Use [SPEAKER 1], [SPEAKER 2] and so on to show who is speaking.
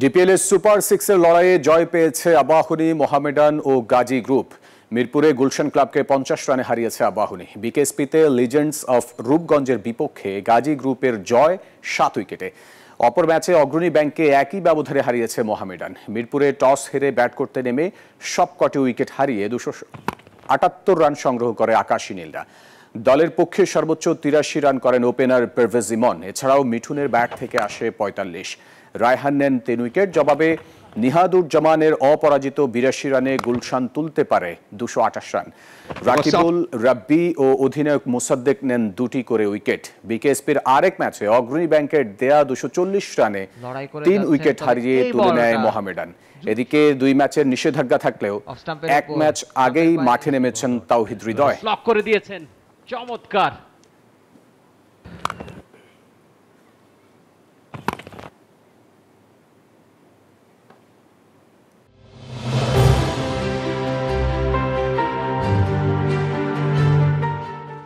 [SPEAKER 1] ডিপিএলের super সিক্সের লড়াইয়ে জয় পেয়েছে আবাহনী, মোহামেডান ও গাজী গ্রুপ। মিরপুরে গুলশান ক্লাবকে 50 রানে হারিয়েছে আবাহনী। বিকেএসপিতে লিজেন্ডস অফ রূপগঞ্জের বিপক্ষে গাজী গ্রুপের জয় 7 উইকেটে। অপর ম্যাচে অগ্রণী ব্যাংককে একই ব্যবধানে হারিয়েছে মোহামেডান। মিরপুরে টস হেরে ব্যাট করতে নেমে সবকটি উইকেট হারিয়ে 278 রান সংগ্রহ করে আকাশী নীলরা। দলের পক্ষে সর্বোচ্চ 83 রান করেন ওপেনার পারভেজ ইমন। এছাড়াও মিঠুনের ব্যাট থেকে আসে 45। রায়হান নেন 3 উইকেট। জবাবে নিহাদুজ্জামানের অপরাজিত 82 রানে গুলশান তুলতে পারে 228 রান। রাকিবুল, রাব্বি ও অধিনায়ক মুসাদ্দেক নেন 2টি করে উইকেট। বিকেএসপির আরেক ম্যাচে অগ্রণী ব্যাংকের দেয়া 240 রানে 3 উইকেট হারিয়ে তুলে নেয় মোহামেডান। এদিকে 2 ম্যাচের নিষেধাজ্ঞা থাকলেও এক ম্যাচ আগেই মাঠে নেমেছেন তাওহিদ হৃদয়।
[SPEAKER 2] ব্লক করে দিয়েছেন, চমৎকার।